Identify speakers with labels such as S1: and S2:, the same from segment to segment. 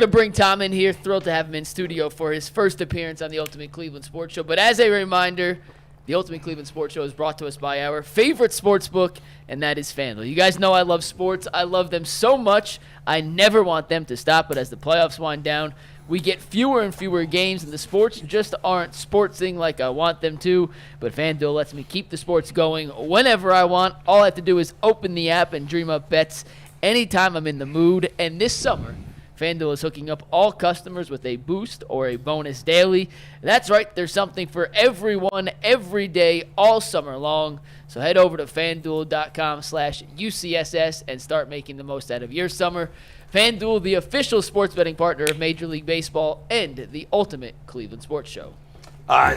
S1: to bring Tom in here. Thrilled to have him in studio for his first appearance on the Ultimate Cleveland Sports Show. But as a reminder, the Ultimate Cleveland Sports Show is brought to us by our favorite sports book, and that is FanDuel. You guys know I love sports. I love them so much. I never want them to stop. But as the playoffs wind down, we get fewer and fewer games, and the sports just aren't sportsing like I want them to. But FanDuel lets me keep the sports going whenever I want. All I have to do is open the app and dream up bets anytime I'm in the mood. And this summer, FanDuel is hooking up all customers with a boost or a bonus daily. That's right, there's something for everyone every day all summer long. So head over to FanDuel.com/UCSS and start making the most out of your summer. FanDuel, the official sports betting partner of Major League Baseball and the Ultimate Cleveland Sports Show.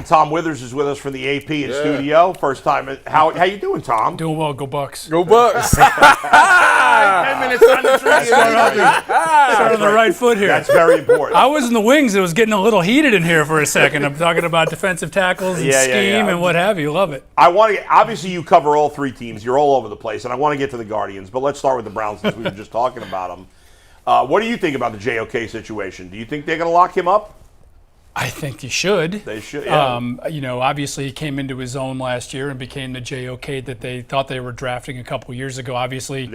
S2: Tom Withers is with us from the AP in studio. First time. How you doing, Tom?
S3: Doing well. Go Bucks.
S4: Go Bucks. 10 minutes on the tree.
S3: Start on the right foot here.
S2: That's very important.
S3: I was in the wings. It was getting a little heated in here for a second. I'm talking about defensive tackles and scheme and what have you. Love it.
S2: I want to. Obviously, you cover all three teams. You're all over the place, and I want to get to the Guardians. But let's start with the Browns since we were just talking about them. What do you think about the JOK situation? Do you think they're going to lock him up?
S3: I think he should.
S2: They should. Yeah.
S3: Obviously he came into his own last year and became the JOK that they thought they were drafting a couple years ago. Obviously,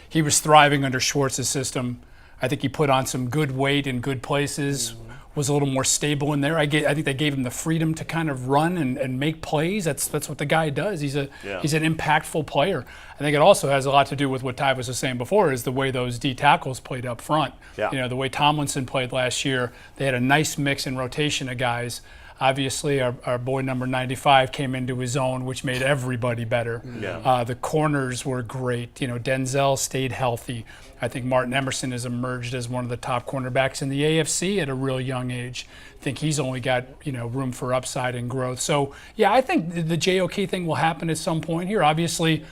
S3: he was thriving under Schwartz's system. I think he put on some good weight in good places. Was a little more stable in there. I think they gave him the freedom to kind of run and make plays. That's what the guy does. He's an impactful player. I think it also has a lot to do with what Ty was saying before, is the way those D tackles played up front.
S2: Yeah.
S3: The way Tomlinson played last year. They had a nice mix and rotation of guys. Obviously, our boy number 95 came into his own, which made everybody better.
S2: Yeah.
S3: The corners were great. Denzel stayed healthy. I think Martin Emerson has emerged as one of the top cornerbacks in the AFC at a real young age. I think he's only got room for upside and growth. So, I think the JOK thing will happen at some point here. Obviously,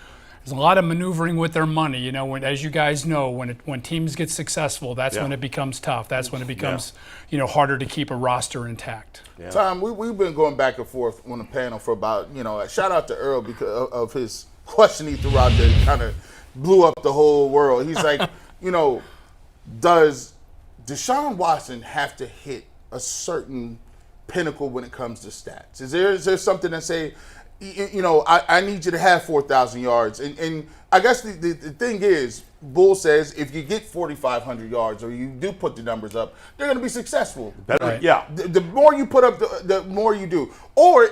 S3: there's a lot of maneuvering with their money. As you guys know, when teams get successful, that's when it becomes tough. That's when it becomes harder to keep a roster intact.
S4: Yeah. Tom, we've been going back and forth on the panel for about, shout out to Earl because of his question he threw out there. He kind of blew up the whole world. He's like, does Deshaun Watson have to hit a certain pinnacle when it comes to stats? Is there something that say, I need you to have 4,000 yards. And I guess the thing is, Bull says if you get 4,500 yards or you do put the numbers up, they're going to be successful.
S2: Right. Yeah.
S4: The more you put up, the more you do. Or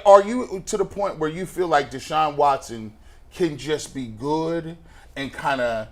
S4: are you to the point where you feel like Deshaun Watson can just be good and kind of,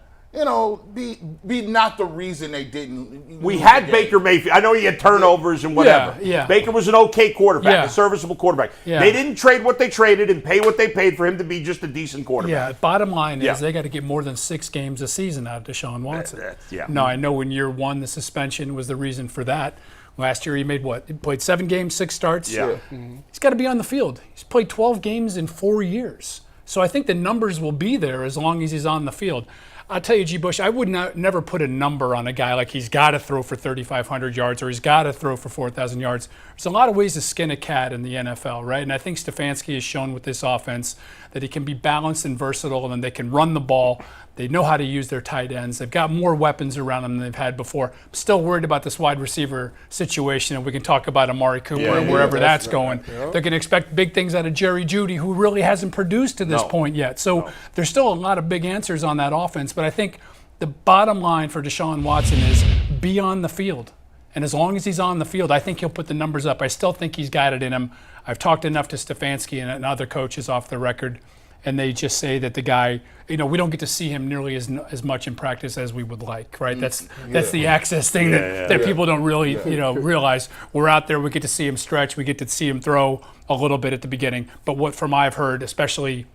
S4: be not the reason they didn't.
S2: We had Baker Mayfield. I know he had turnovers and whatever.
S3: Yeah.
S2: Baker was an okay quarterback, a serviceable quarterback. Yeah. They didn't trade what they traded and pay what they paid for him to be just a decent quarterback.
S3: Yeah, bottom line is they got to get more than 6 games a season out of Deshaun Watson. Now, I know in year 1 the suspension was the reason for that. Last year he made what? He played 7 games, 6 starts.
S2: Yeah.
S3: He's got to be on the field. He's played 12 games in 4 years. So I think the numbers will be there as long as he's on the field. I'll tell you, G. Bush, I would never put a number on a guy like he's got to throw for 3,500 yards or he's got to throw for 4,000 yards. There's a lot of ways to skin a cat in the NFL, right? And I think Stefanski has shown with this offense that he can be balanced and versatile, and they can run the ball. They know how to use their tight ends. They've got more weapons around them than they've had before. I'm still worried about this wide receiver situation, and we can talk about Amari Cooper and wherever that's going. They're going to expect big things out of Jerry Jeudy, who really hasn't produced to this point yet. So there's still a lot of big answers on that offense, but I think the bottom line for Deshaun Watson is be on the field. And as long as he's on the field, I think he'll put the numbers up. I still think he's got it in him. I've talked enough to Stefanski and other coaches off the record, and they just say that the guy, we don't get to see him nearly as much in practice as we would like, right? That's the access thing that people don't really, realize. We're out there, we get to see him stretch, we get to see him throw a little bit at the beginning. But what from I've heard, especially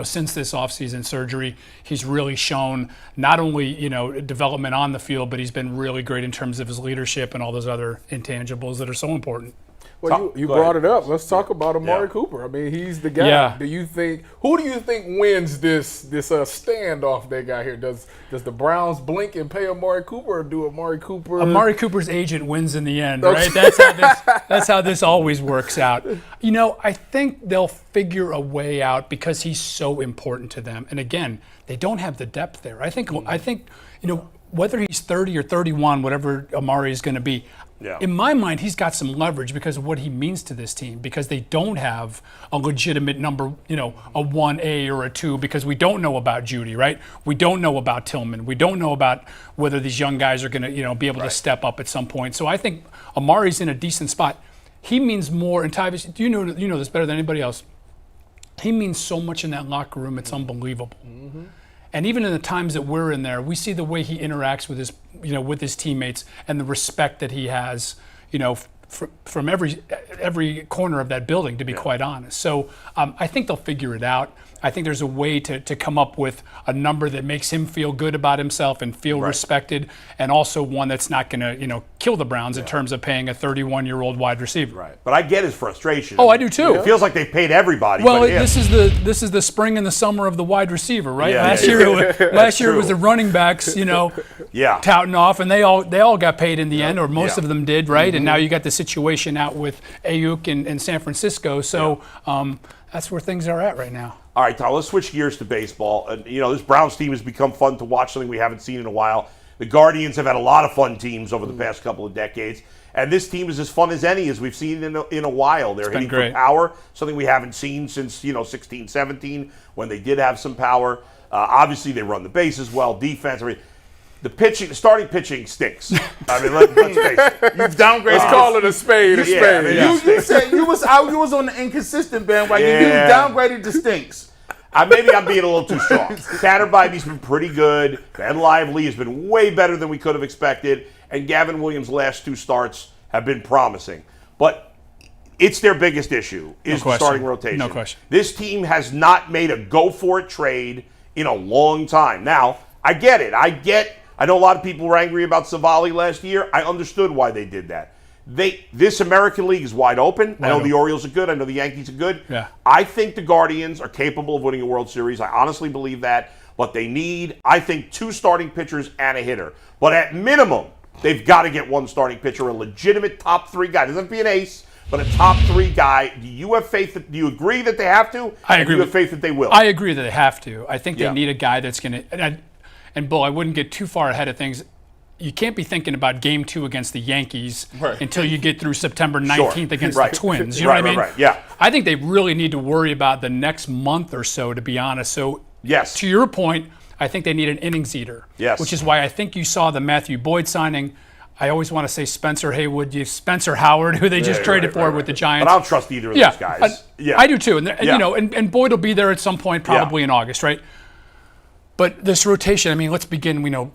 S3: since this offseason surgery, he's really shown not only, development on the field, but he's been really great in terms of his leadership and all those other intangibles that are so important.
S5: Well, you brought it up. Let's talk about Amari Cooper. I mean, he's the guy.
S3: Yeah.
S5: Who do you think wins this standoff they got here? Does the Browns blink and pay Amari Cooper, or do Amari Cooper?
S3: Amari Cooper's agent wins in the end, right? That's how this always works out. I think they'll figure a way out because he's so important to them. And again, they don't have the depth there. I think whether he's 30 or 31, whatever Amari is going to be, in my mind, he's got some leverage because of what he means to this team, because they don't have a legitimate number, a 1A or a 2, because we don't know about Judy, right? We don't know about Tillman. We don't know about whether these young guys are going to, be able to step up at some point. So I think Amari's in a decent spot. He means more, and Tyvis, you know this better than anybody else. He means so much in that locker room, it's unbelievable. Mm-hmm. And even in the times that we're in there, we see the way he interacts with his teammates and the respect that he has, from every corner of that building, to be quite honest. So I think they'll figure it out. I think there's a way to come up with a number that makes him feel good about himself and feel respected, and also one that's not going to, kill the Browns in terms of paying a 31-year-old wide receiver.
S2: Right. But I get his frustration.
S3: Oh, I do too.
S2: It feels like they've paid everybody.
S3: Well,
S2: but him.
S3: this is the spring and the summer of the wide receiver, right?
S2: Yeah,
S3: last year it was the running backs, touting off, and they all got paid in the end, or most of them did, right? Mm-hmm. And now you got the situation out with Ayuk in San Francisco. So that's where things are at right now.
S2: All right, Tom, let's switch gears to baseball. This Browns team has become fun to watch, something we haven't seen in a while. The Guardians have had a lot of fun teams over the past couple of decades, and this team is as fun as any as we've seen in a while. They're hitting for power, something we haven't seen since 16, 17, when they did have some power. Obviously, they run the bases well, defense. The starting pitching stinks. I mean, let's face it.
S4: You've downgraded.
S5: Let's call it a spade. A spade.
S4: You said you was on the inconsistent bandwagon. You downgraded the stinks.
S2: Maybe I'm being a little too strong. Tanner Bybee's been pretty good. Ben Lively has been way better than we could have expected. And Gavin Williams' last 2 starts have been promising. But it's their biggest issue, is the starting rotation.
S3: No question.
S2: This team has not made a go-for-it trade in a long time. Now, I get it. I know a lot of people were angry about Savali last year. I understood why they did that. This American League is wide open. I know the Orioles are good. I know the Yankees are good.
S3: Yeah.
S2: I think the Guardians are capable of winning a World Series. I honestly believe that. But they need, I think, 2 starting pitchers and a hitter. But at minimum, they've got to get 1 starting pitcher, a legitimate top 3 guy. Doesn't have to be an ace, but a top 3 guy. Do you have faith do you agree that they have to?
S3: I agree.
S2: Do you have faith that they will?
S3: I agree that they have to. I think they need a guy that's going to. And Bull, I wouldn't get too far ahead of things. You can't be thinking about Game 2 against the Yankees until you get through September 19th against the Twins. You know what I mean?
S2: Right. Yeah.
S3: I think they really need to worry about the next month or so, to be honest. So,
S2: yes,
S3: to your point, I think they need an innings eater.
S2: Yes.
S3: Which is why I think you saw the Matthew Boyd signing. I always want to say Spencer Howard, who they just traded for with the Giants.
S2: But I don't trust either of those guys.
S3: I do too. And Boyd will be there at some point, probably in August, right? But this rotation, I mean, let's begin. We know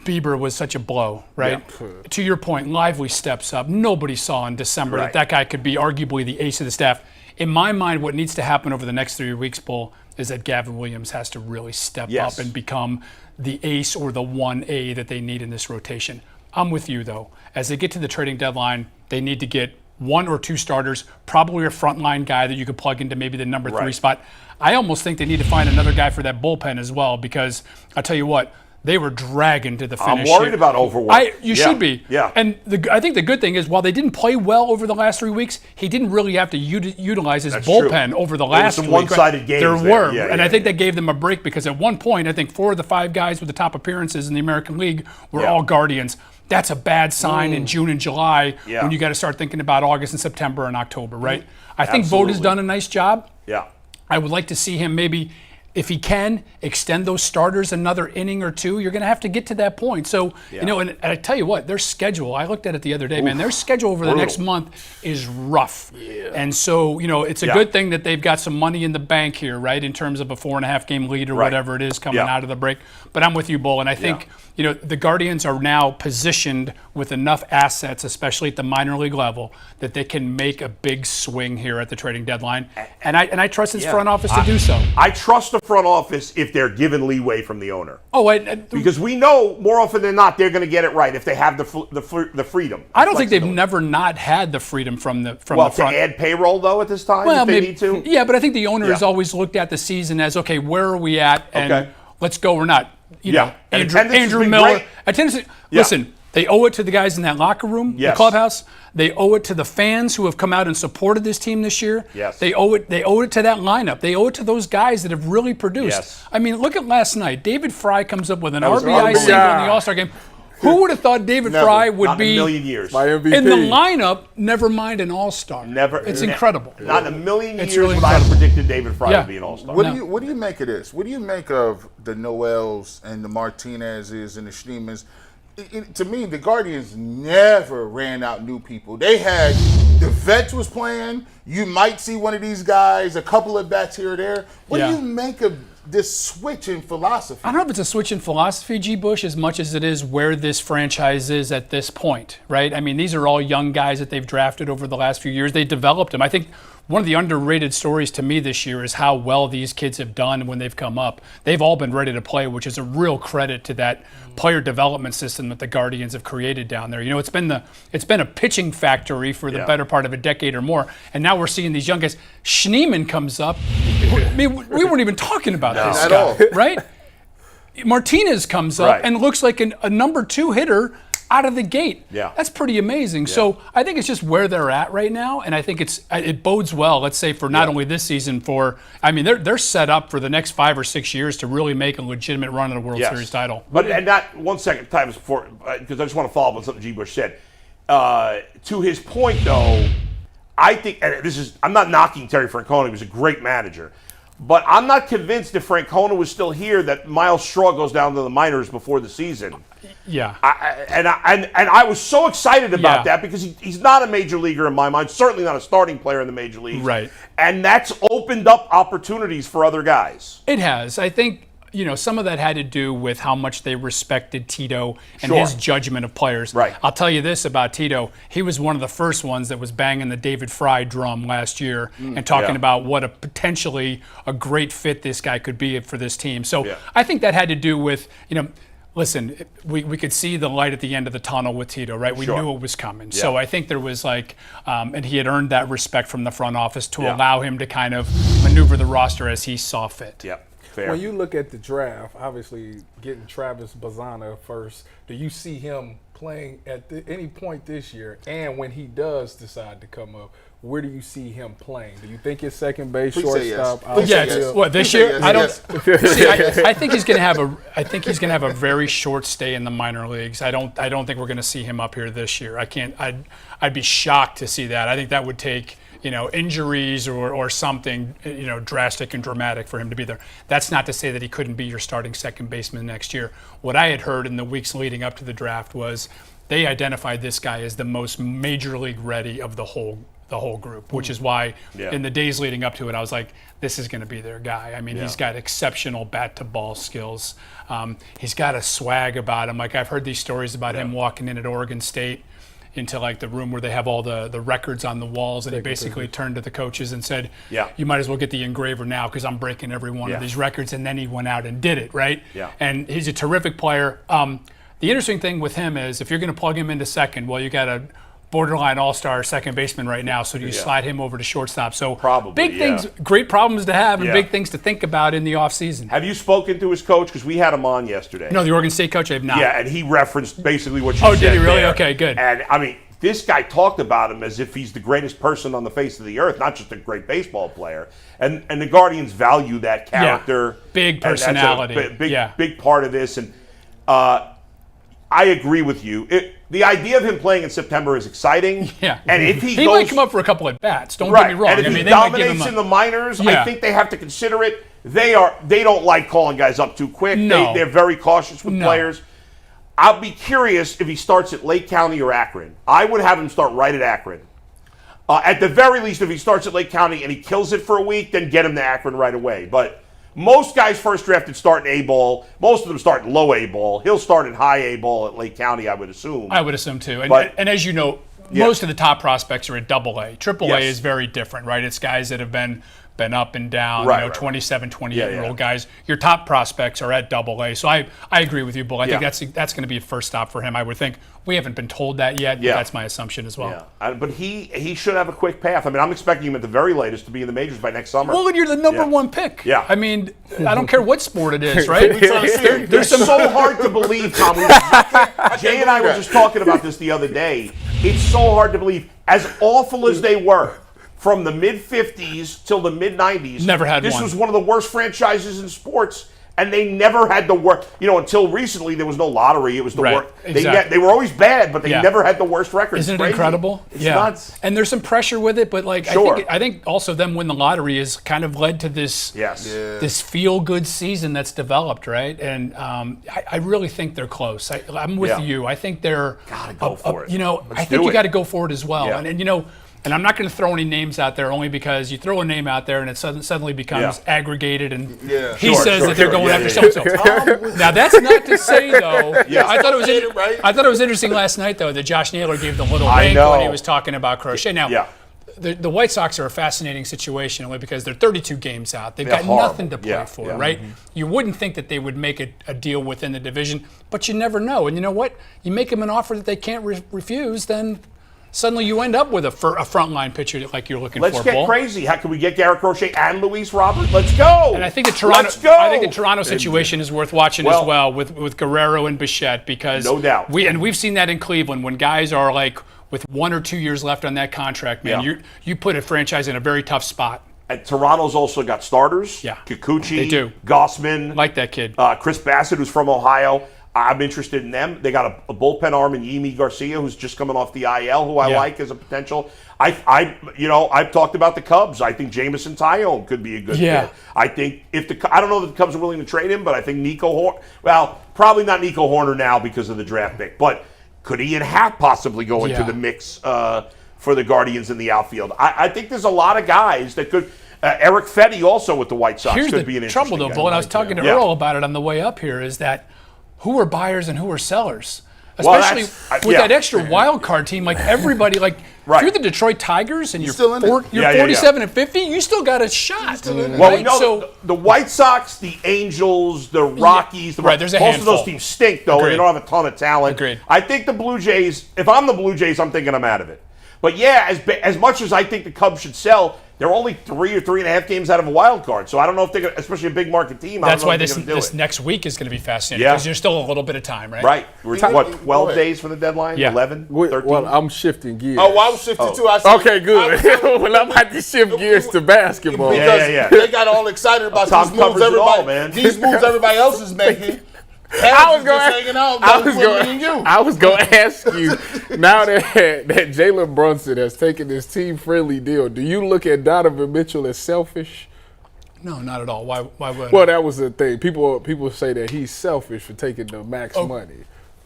S3: Bieber was such a blow, right? Yeah. To your point, Lively steps up. Nobody saw in December that guy could be arguably the ace of the staff. In my mind, what needs to happen over the next 3 weeks, Bull, is that Gavin Williams has to really step up and become the ace or the 1A that they need in this rotation. I'm with you, though. As they get to the trading deadline, they need to get 1 or 2 starters, probably a frontline guy that you could plug into maybe the number 3 spot. I almost think they need to find another guy for that bullpen as well, because I'll tell you what, they were dragging to the finish.
S2: I'm worried about overwork.
S3: You should be.
S2: Yeah.
S3: And I think the good thing is, while they didn't play well over the last 3 weeks, he didn't really have to utilize his bullpen over the last
S2: some
S3: week.
S2: One-sided games
S3: there were. And I think that gave them a break, because at one point, I think 4 of the 5 guys with the top appearances in the American League were all Guardians. That's a bad sign in June and July when you got to start thinking about August and September and October, right? I think Vogt has done a nice job.
S2: Yeah.
S3: I would like to see him maybe, if he can, extend those starters another inning or 2. You're going to have to get to that point. So, and I tell you what, their schedule, I looked at it the other day, man, their schedule over the next month is rough. Yeah. And so, it's a good thing that they've got some money in the bank here, right, in terms of a 4.5 game lead or whatever it is coming out of the break. But I'm with you, Bull, and I think the Guardians are now positioned with enough assets, especially at the minor league level, that they can make a big swing here at the trading deadline. And I trust his front office to do so.
S2: I trust the front office if they're given leeway from the owner.
S3: Because
S2: we know more often than not they're going to get it right if they have the freedom.
S3: I don't think they've never not had the freedom from the front.
S2: To add payroll though at this time, if they need to.
S3: Yeah, but I think the owner has always looked at the season as, okay, where are we at, and let's go or not. Andrew Miller. Attendance. Listen, They owe it to the guys in that locker room,
S2: Yes.
S3: the clubhouse. They owe it to the fans who have come out and supported this team this year.
S2: Yes.
S3: They owe it to that lineup. They owe it to those guys that have really produced.
S2: Yes.
S3: I mean, look at last night. David Fry comes up with an
S2: was
S3: RBI
S2: RBI.
S3: single in the All-Star game. Who would have thought David
S4: Never.
S3: Fry would
S2: Not in
S3: be
S2: a million years.
S5: My MVP.
S3: in the lineup, never mind an All-Star?
S2: Never.
S3: It's incredible.
S2: Not in a million
S3: It's
S2: years
S3: really
S2: would I have
S3: incredible.
S2: predicted David Fry
S3: Yeah.
S2: would be an All-Star.
S4: What do you make of this? What do you make of the Noels and the Martinezes and the Schneemans? To me, the Guardians never ran out new people. They had the vets was playing. You might see one of these guys, a couple of bats here or there. What
S3: Yeah.
S4: do you make of this switch in philosophy?
S3: I don't know if it's a switch in philosophy, G. Bush, as much as it is where this franchise is at this point, right? I mean, these are all young guys that they've drafted over the last few years. They developed them. I think one of the underrated stories to me this year is how well these kids have done when they've come up. They've all been ready to play, which is a real credit to that player development system that the Guardians have created down there. You know, it's been a pitching factory for the better part of a decade or more, and now we're seeing these young guys. Schneeman comes up. I mean, we weren't even talking about this
S4: At
S3: guy,
S4: all.
S3: right? Martinez comes up
S2: Right.
S3: and looks like a number 2 hitter out of the gate.
S2: Yeah.
S3: That's pretty amazing. So I think it's just where they're at right now, and I think it bodes well, let's say, for not only this season, they're set up for the next 5 or 6 years to really make a legitimate run at a World Series title.
S2: But and not 1 second time before, because I just want to follow up on something G. Bush said. To his point, though, I think, and I'm not knocking Terry Francona. He was a great manager. But I'm not convinced if Francona was still here that Miles Straw goes down to the minors before the season.
S3: Yeah.
S2: And I was so excited about
S3: Yeah.
S2: that because he's not a major leaguer in my mind, certainly not a starting player in the major leagues.
S3: Right.
S2: And that's opened up opportunities for other guys.
S3: It has. I think, some of that had to do with how much they respected Tito and
S2: Sure.
S3: his judgment of players.
S2: Right.
S3: I'll tell you this about Tito. He was one of the first ones that was banging the David Fry drum last year and talking
S2: Yeah.
S3: about what a potentially a great fit this guy could be for this team. So
S2: Yeah.
S3: I think that had to do with, listen, we could see the light at the end of the tunnel with Tito, right? We
S2: Sure.
S3: knew it was coming.
S2: Yeah.
S3: So I think there was and he had earned that respect from the front office to
S2: Yeah.
S3: allow him to kind of maneuver the roster as he saw fit.
S2: Yeah, fair.
S5: When you look at the draft, obviously getting Travis Bazanna first, do you see him playing at any point this year? And when he does decide to come up, where do you see him playing? Do you think it's second base,
S4: Please say yes.
S5: shortstop?
S4: Please say
S5: outfield?
S4: yes.
S3: What, this
S4: Please say
S3: year?
S4: yes.
S3: I don't.
S4: Yes.
S3: See, I think he's going to have a very short stay in the minor leagues. I don't think we're going to see him up here this year. I'd be shocked to see that. I think that would take injuries or something drastic and dramatic for him to be there. That's not to say that he couldn't be your starting second baseman next year. What I had heard in the weeks leading up to the draft was they identified this guy as the most major league ready of the whole group, which is why in the days leading up to it, I was like, this is going to be their guy. I mean, he's got exceptional bat-to-ball skills. He's got a swag about him. Like, I've heard these stories about him walking in at Oregon State into the room where they have all the records on the walls, and he basically turned to the coaches and said, you might as well get the engraver now because I'm breaking every one of these records. And then he went out and did it, right?
S2: Yeah.
S3: And he's a terrific player. The interesting thing with him is if you're going to plug him into second, well, you got a borderline all-star second baseman right now, so do you slide him over to shortstop? So
S2: Probably,
S3: big things, great problems to have, and big things to think about in the offseason.
S2: Have you spoken to his coach? Because we had him on yesterday.
S3: No, the Oregon State coach, I have not.
S2: Yeah, and he referenced basically what you
S3: Oh,
S2: said
S3: did he really?
S2: there.
S3: Okay, good.
S2: And, I mean, this guy talked about him as if he's the greatest person on the face of the earth, not just a great baseball player. And the Guardians value that character.
S3: Big
S2: And that's a
S3: personality.
S2: big part of this. And I agree with you. The idea of him playing in September is exciting.
S3: Yeah.
S2: And if he
S3: might
S2: goes,
S3: come up for a couple at bats. Don't
S2: right,
S3: get me wrong.
S2: and if he
S3: they might give
S2: dominates
S3: him
S2: in the minors, I
S3: Yeah.
S2: think they have to consider it. They don't like calling guys up too quick.
S3: No.
S2: They're very cautious with
S3: No.
S2: players. I'll be curious if he starts at Lake County or Akron. I would have him start right at Akron. At the very least, if he starts at Lake County and he kills it for a week, then get him to Akron right away. But most guys first drafted start in A-ball. Most of them start in low A-ball. He'll start in high A-ball at Lake County, I would assume.
S3: I would assume too.
S2: But-
S3: And as you know, most of the top prospects are at AA. AAA
S2: Yes.
S3: is very different, right? It's guys that have been up and down,
S2: Right, right.
S3: 27, 28-year-old
S2: Yeah.
S3: guys. Your top prospects are at AA. So I agree with you, Bull. I think
S2: Yeah.
S3: that's going to be a first stop for him, I would think. We haven't been told that yet, but
S2: Yeah.
S3: that's my assumption as well.
S2: Yeah. But he should have a quick path. I mean, I'm expecting him at the very latest to be in the majors by next summer.
S3: Well, and you're the number
S2: Yeah.
S3: one pick.
S2: Yeah.
S3: I mean, I don't care what sport it is, right?
S2: There's so hard to believe, Tom. Jay and I were just talking about this the other day. It's so hard to believe. As awful as they were, from the mid-'50s till the mid-'90s,
S3: Never had
S2: this
S3: one.
S2: was one of the worst franchises in sports, and they never had the worst. Until recently, there was no lottery. It was the
S3: Right,
S2: worst.
S3: exactly.
S2: They were always bad, but they
S3: Yeah.
S2: never had the worst record.
S3: Isn't
S2: It's
S3: it
S2: crazy.
S3: incredible?
S2: It's nuts.
S3: And there's some pressure with it, but like
S2: Sure.
S3: I think also them win the lottery has kind of led to this
S2: Yes.
S3: this feel-good season that's developed, right? And I really think they're close. I'm with
S2: Yeah.
S3: you. I think they're
S2: Gotta go for it.
S3: I think
S2: do
S3: you
S2: it.
S3: got to go for it as well.
S2: Yeah.
S3: And I'm not going to throw any names out there only because you throw a name out there and it suddenly becomes
S2: Yeah.
S3: aggregated and
S4: Yeah.
S3: he
S2: Sure,
S3: says
S2: sure,
S3: that they're
S2: sure.
S3: going
S2: Yeah,
S3: after
S2: yeah,
S3: so-and-so. Now that's not to say though.
S2: Yeah.
S3: I thought it was
S4: Right.
S3: I thought it was interesting last night though that Josh Naylor gave the little
S2: I
S3: wink
S2: know.
S3: when he was talking about Crochet. Now
S2: Yeah.
S3: the White Sox are a fascinating situation only because they're 32 games out. They've
S2: Yeah,
S3: got
S2: horrible.
S3: nothing to play
S2: Yeah,
S3: for,
S2: yeah.
S3: right? You wouldn't think that they would make a deal within the division, but you never know. And you know what? You make them an offer that they can't refuse, then suddenly you end up with a frontline pitcher like you're looking
S2: Let's
S3: for.
S2: get
S3: Bull.
S2: crazy. How can we get Garrett Crochet and Luis Robert? Let's go.
S3: And I think the Toronto,
S2: Let's go.
S3: I think the Toronto situation is worth watching
S2: Well-
S3: as well with Guerrero and Bichette because
S2: No doubt.
S3: we've seen that in Cleveland when guys are like with 1 or 2 years left on that contract, man.
S2: Yeah.
S3: You put a franchise in a very tough spot.
S2: And Toronto's also got starters.
S3: Yeah.
S2: Kikuchi,
S3: They do.
S2: Gossman,
S3: Like that kid.
S2: Chris Bassett, who's from Ohio. I'm interested in them. They got a bullpen arm in Yimi Garcia, who's just coming off the IL, who I
S3: Yeah.
S2: like as a potential. I've talked about the Cubs. I think Jamison Tyone could be a good
S3: Yeah.
S2: fit. I think I don't know if the Cubs are willing to trade him, but I think Nico Horner. Well, probably not Nico Horner now because of the draft pick, but could Ian Happ possibly go into
S3: Yeah.
S2: the mix for the Guardians in the outfield? I think there's a lot of guys that could. Eric Fetty also with the White Sox
S3: Here's
S2: could
S3: the
S2: be an
S3: trouble,
S2: interesting
S3: though,
S2: guy.
S3: Bull, and I was talking to
S2: Yeah.
S3: Earl about it on the way up here, is that who are buyers and who are sellers?
S2: Well,
S3: Especially with
S2: yeah.
S3: that extra wild card team, like everybody, like
S2: Right.
S3: if you're the Detroit Tigers and you're
S4: still in it.
S3: you're
S2: Yeah, yeah,
S3: 47 and 50, you still got a shot.
S2: Well,
S3: right?
S2: we know
S3: So
S2: the White Sox, the Angels, the Rockies,
S3: right, there's a
S2: most
S3: handful.
S2: of those teams stink, though, and
S3: Agreed.
S2: they don't have a ton of talent.
S3: Agreed.
S2: I think the Blue Jays, if I'm the Blue Jays, I'm thinking I'm out of it. But yeah, as much as I think the Cubs should sell, they're only 3 or 3.5 games out of a wild card. So I don't know if they're going to, especially a big market team, I
S3: that's
S2: don't know
S3: why
S2: if they're
S3: this
S2: going to do
S3: this
S2: it.
S3: next week is going to be fascinating
S2: Yeah.
S3: because there's still a little bit of time, right?
S2: Right. We're
S4: Go
S2: what,
S4: ahead.
S2: 12
S4: Go ahead.
S2: days for the deadline?
S3: Yeah.
S2: 11? 13?
S5: Well, I'm shifting gears.
S4: Oh, well, I was shifting too. I said,
S5: Okay, good. Well, I'm about to shift gears to basketball.
S4: Because
S2: Yeah.
S4: they got all excited about
S2: Tom
S4: these moves
S2: covers it
S4: everybody,
S2: all, man.
S4: these moves everybody else is making.
S5: I was
S4: Just hanging out.
S5: I was going to ask you, now that Jalen Brunson has taken this team-friendly deal, do you look at Donovan Mitchell as selfish?
S3: No, not at all. Why would
S5: Well, that was the thing. People say that he's selfish for taking the max money.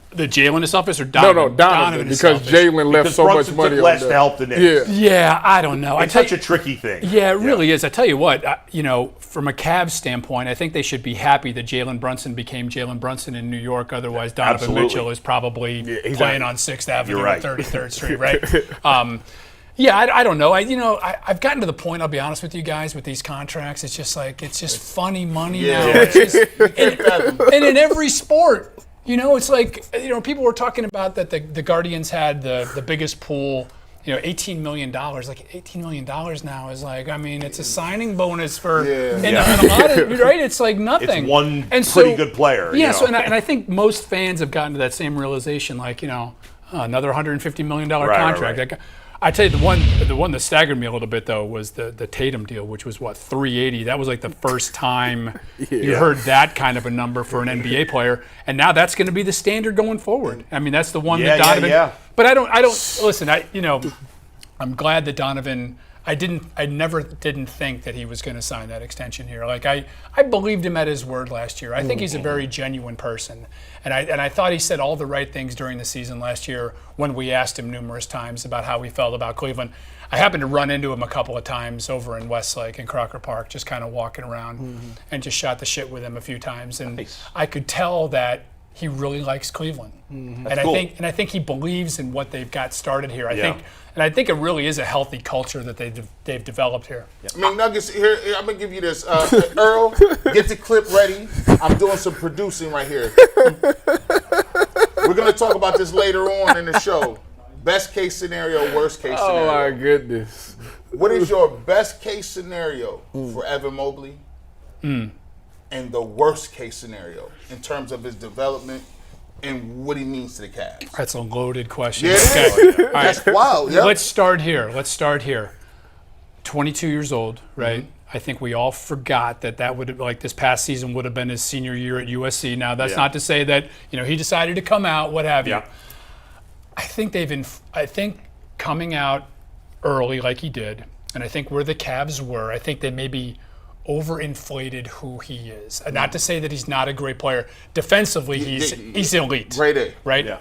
S3: the Jalen is selfish or
S5: No,
S3: Donovan?
S5: Donovan,
S3: is
S5: because
S3: selfish.
S5: Jalen left
S2: Because
S5: so much
S2: Brunson
S5: money
S2: took less
S5: on
S2: to help the Knicks.
S5: Yeah.
S3: Yeah, I don't know.
S2: It's such a tricky thing.
S3: Yeah, it really is. I tell you what, from a Cavs standpoint, I think they should be happy that Jalen Brunson became Jalen Brunson in New York. Otherwise, Donovan
S2: Absolutely.
S3: Mitchell is probably
S5: he's
S3: playing
S5: out.
S3: on 6th Avenue
S2: You're
S3: and
S2: right.
S3: 33rd Street, right? Yeah, I don't know. I've gotten to the point, I'll be honest with you guys, with these contracts, it's just funny money now. It's just, and in every sport, it's like, people were talking about that the Guardians had the biggest pool, $18 million. Like $18 million now is like, it's a signing bonus for, and a lot of, right? It's like nothing.
S2: It's one
S3: And
S2: pretty good player.
S3: Yeah, so, and I think most fans have gotten to that same realization, like, another $150 million contract.
S2: right.
S3: Like, I tell you, the one that staggered me a little bit though was the Tatum deal, which was what, $380. That was like the first time you heard that kind of a number for an NBA player, and now that's going to be the standard going forward. That's the one that Donovan.
S2: Yeah.
S3: But I don't listen. I'm glad that Donovan. I never didn't think that he was going to sign that extension here. Like I believed him at his word last year. I think he's a very genuine person, and I thought he said all the right things during the season last year when we asked him numerous times about how he felt about Cleveland. I happened to run into him a couple of times over in Westlake in Crocker Park, just kind of walking around, and just shot the shit with him a few times, and I could tell that he really likes Cleveland, and
S2: cool.
S3: I think he believes in what they've got started here.
S2: Yeah.
S3: I think it really is a healthy culture that they've developed here.
S4: McNuggets, here, I'm going to give you this. Earl, get the clip ready. I'm doing some producing right here. We're going to talk about this later on in the show. Best case scenario, worst case scenario.
S5: Oh my goodness.
S4: What is your best case scenario for Evan Mobley? And the worst case scenario in terms of his development and what he means to the Cavs?
S3: That's a loaded question.
S4: Yeah, it is.
S3: All right.
S4: That's wild. Yeah.
S3: Let's start here. 22 years old, right? I think we all forgot that would have, like, this past season would have been his senior year at USC. Now, that's not to say that, he decided to come out, what have you.
S2: Yeah.
S3: I think coming out early like he did, and I think where the Cavs were, I think they maybe overinflated who he is. And not to say that he's not a great player. Defensively, he's elite.
S4: Grade A.
S3: Right?
S2: Yeah.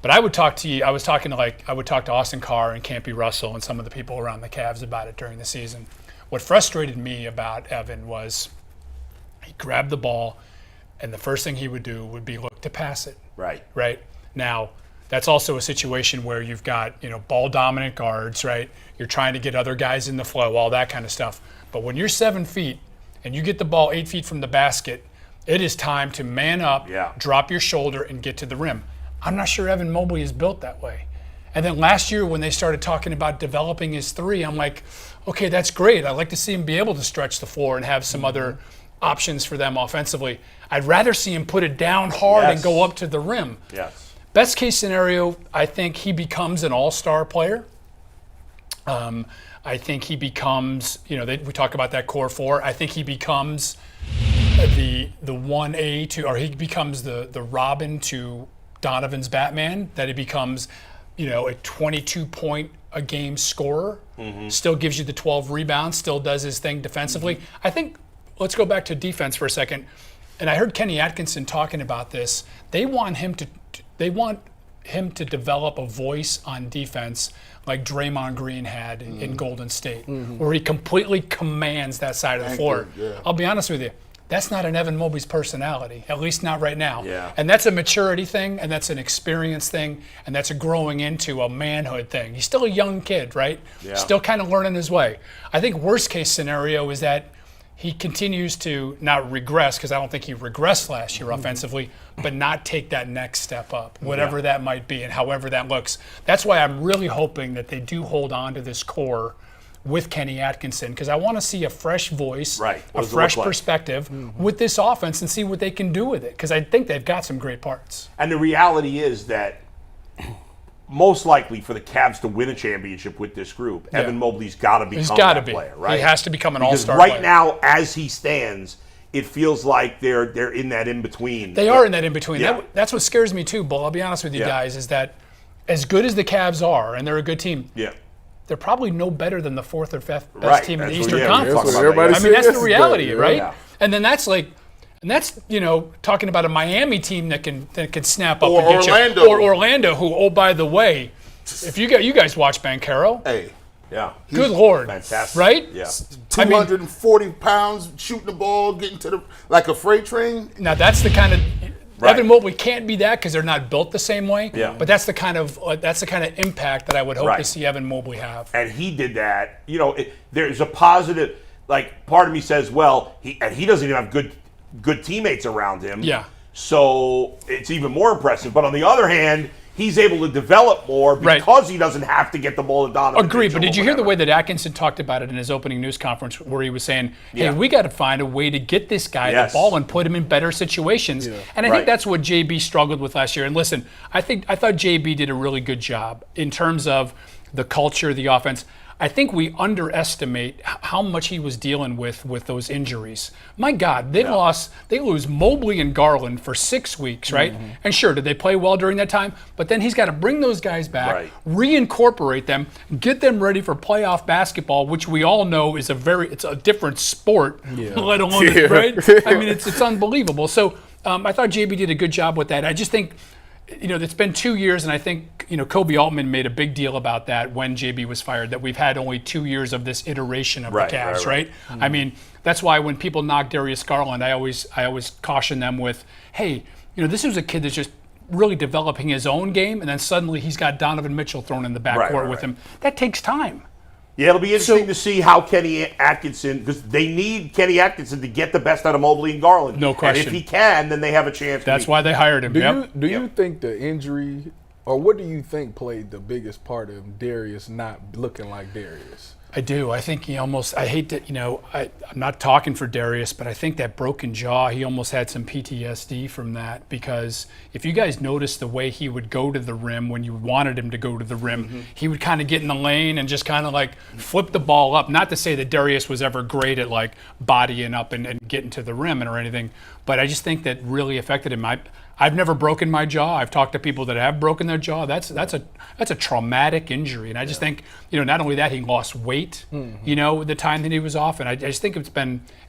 S3: But I would talk to Austin Carr and Campy Russell and some of the people around the Cavs about it during the season. What frustrated me about Evan was he grabbed the ball, and the first thing he would do would be look to pass it.
S2: Right.
S3: Right? Now, that's also a situation where you've got, ball dominant guards, right? You're trying to get other guys in the flow, all that kind of stuff. But when you're 7 feet and you get the ball 8 feet from the basket, it is time to man up, drop your shoulder, and get to the rim. I'm not sure Evan Mobley is built that way. And then last year when they started talking about developing his three, I'm like, okay, that's great. I'd like to see him be able to stretch the floor and have some other options for them offensively. I'd rather see him put it down hard and go up to the rim.
S2: Yes.
S3: Best case scenario, I think he becomes an all-star player. I think he becomes, we talk about that core four. I think he becomes the 1A to, or he becomes the Robin to Donovan's Batman, that he becomes, a 22-point-a-game scorer, still gives you the 12 rebounds, still does his thing defensively. I think, let's go back to defense for a second. And I heard Kenny Atkinson talking about this. They want him to develop a voice on defense like Draymond Green had in Golden State, where he completely commands that side of the floor. I'll be honest with you, that's not an Evan Mobley's personality, at least not right now.
S2: Yeah.
S3: And that's a maturity thing, and that's an experience thing, and that's a growing into a manhood thing. He's still a young kid, right?
S2: Yeah.
S3: Still kind of learning his way. I think worst case scenario is that he continues to not regress, because I don't think he regressed last year offensively, but not take that next step up, whatever that might be and however that looks. That's why I'm really hoping that they do hold on to this core with Kenny Atkinson, because I want to see a fresh voice, a fresh perspective with this offense and see what they can do with it, because I think they've got some great parts.
S2: And the reality is that most likely for the Cavs to win a championship with this group, Evan Mobley's got to become that player, right?
S3: He has to become an all-star
S2: player.
S3: player.
S2: Now, as he stands, it feels like they're in that in-between.
S3: They are in that in-between.
S2: Yeah.
S3: That's what scares me too, Bull. I'll be honest with you guys, is that as good as the Cavs are, and they're a good team, they're probably no better than the fourth or fifth best team in the Eastern Conference.
S5: That's
S3: the reality, right?
S2: Yeah.
S3: And then that's talking about a Miami team that can snap up
S4: Or
S3: and get
S4: Orlando.
S3: you. Or Orlando, who, oh, by the way, if you guys watch Banchero,
S4: Hey,
S2: Yeah.
S3: good Lord,
S2: Fantastic.
S3: right?
S2: Yeah.
S4: 240 pounds, shooting the ball, getting to like a freight train.
S3: Now that's the kind of Evan Mobley can't be that because they're not built the same way.
S2: Yeah.
S3: But that's the kind of impact that I would hope to see Evan Mobley have.
S2: And he did that. There's a positive. Like, part of me says, well, he doesn't even have good teammates around him.
S3: Yeah.
S2: So it's even more impressive. But on the other hand, he's able to develop more because he doesn't have to get the ball to Donovan.
S3: Agreed, but did you hear the way that Atkinson talked about it in his opening news conference, where he was saying, hey, we got to find a way to get this guy the ball and put him in better situations. Yeah. And I think that's what JB struggled with last year. And listen, I thought JB did a really good job in terms of the culture, the offense. I think we underestimate how much he was dealing with those injuries. My God, they lose Mobley and Garland for 6 weeks, right? Mm-hmm. And sure, did they play well during that time? But then he's got to bring those guys back, reincorporate them, get them ready for playoff basketball, which we all know is it's a different sport, let alone, right? I mean, it's unbelievable. So I thought JB did a good job with that. I just think, it's been 2 years, and I think, Kobe Altman made a big deal about that when JB was fired, that we've had only 2 years of this iteration of the Cavs, right? Mm-hmm. I mean, that's why when people knock Darius Garland, I always caution them with, hey, this was a kid that's just really developing his own game, and then suddenly he's got Donovan Mitchell thrown in the backcourt with him. That takes time.
S2: Yeah, it'll be interesting to see how Kenny Atkinson, because they need Kenny Atkinson to get the best out of Mobley and Garland.
S3: No question.
S2: And if he can, then they have a chance.
S3: That's why they hired him.
S5: Do you think the injury, or what do you think played the biggest part of Darius not looking like Darius?
S3: I do. I think he almost, I hate to, I'm not talking for Darius, but I think that broken jaw, he almost had some PTSD from that, because if you guys notice the way he would go to the rim when you wanted him to go to the rim, he would kind of get in the lane and just kind of like flip the ball up. Not to say that Darius was ever great at like bodying up and getting to the rim or anything, but I just think that really affected him. I've never broken my jaw. I've talked to people that have broken their jaw. That's a traumatic injury, and I just think not only that, he lost weight. The time that he was off, and I just think it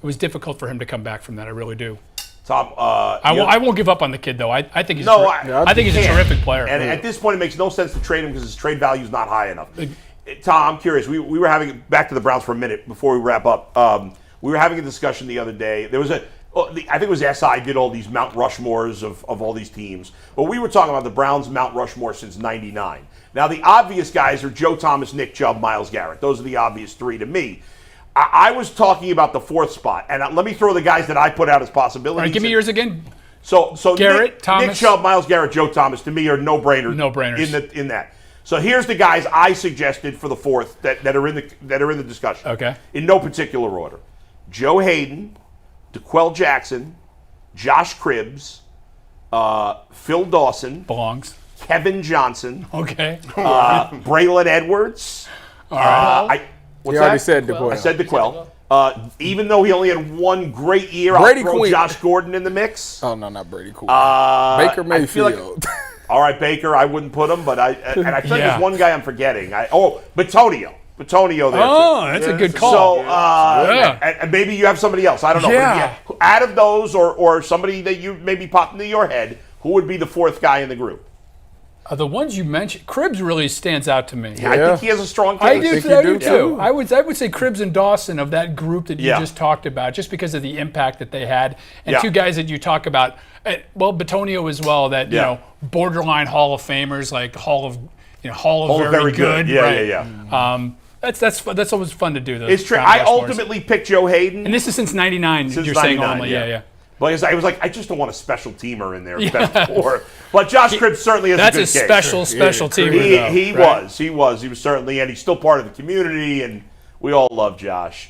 S3: was difficult for him to come back from that. I really do.
S2: Tom,
S3: I won't give up on the kid though. I think he's I think he's a terrific player.
S2: And at this point, it makes no sense to trade him because his trade value is not high enough. Tom, I'm curious. We were having, back to the Browns for a minute before we wrap up. We were having a discussion the other day. There was I think it was SI did all these Mount Rushmores of all these teams. But we were talking about the Browns' Mount Rushmore since '99. Now, the obvious guys are Joe Thomas, Nick Chubb, Myles Garrett. Those are the obvious three to me. I was talking about the fourth spot. And let me throw the guys that I put out as possibilities.
S3: All right, give me yours again.
S2: So
S3: Garrett, Thomas.
S2: Nick Chubb, Myles Garrett, Joe Thomas, to me, are no-brainers.
S3: No-brainers.
S2: In that. So here's the guys I suggested for the fourth that are in the discussion.
S3: Okay.
S2: In no particular order. Joe Hayden, DeQuell Jackson, Josh Cribbs, Phil Dawson.
S3: Belongs.
S2: Kevin Johnson.
S3: Okay.
S2: Braylon Edwards.
S3: All right.
S2: What's
S5: You already
S2: that?
S5: said DeQuell.
S2: I said DeQuell. Even though he only had one great year,
S5: Brady
S2: I'll throw
S5: Quinn.
S2: Josh Gordon in the mix.
S5: Oh, no, not Brady Quinn.
S2: I
S5: Baker
S2: feel like-
S5: Mayfield.
S2: All right, Baker, I wouldn't put him, but I think
S3: Yeah.
S2: there's one guy I'm forgetting. Batonio. Batonio there,
S3: Oh,
S2: too.
S3: that's a good call.
S2: So,
S3: Yeah.
S2: and maybe you have somebody else. I don't know.
S3: Yeah.
S2: But out of those, or somebody that you maybe popped into your head, who would be the fourth guy in the group?
S3: The ones you mentioned, Cribbs really stands out to me.
S2: I think he has a strong case.
S3: I do,
S5: think
S3: I
S5: you
S3: do
S5: do,
S3: too.
S5: too.
S3: I would say Cribbs and Dawson of that group that you
S2: Yeah.
S3: just talked about, just because of the impact that they had, and
S2: Yeah.
S3: two guys that you talk about. Batonio as well. That borderline Hall of Famers, like Hall of very good.
S2: Yeah,
S3: right.
S2: yeah.
S3: That's always fun to do. Those
S2: It's true.
S3: Mount
S2: I
S3: Rushmores.
S2: ultimately picked Joe Hayden.
S3: and this is since '99.
S2: Since
S3: You're saying
S2: 99,
S3: only, yeah.
S2: But I was like, I just don't want a special teamer in there. Best four. But Josh Cribbs certainly has
S3: That's
S2: a
S3: a
S2: good case.
S3: special teamer.
S2: He was certainly, and he's still part of the community, and we all love Josh.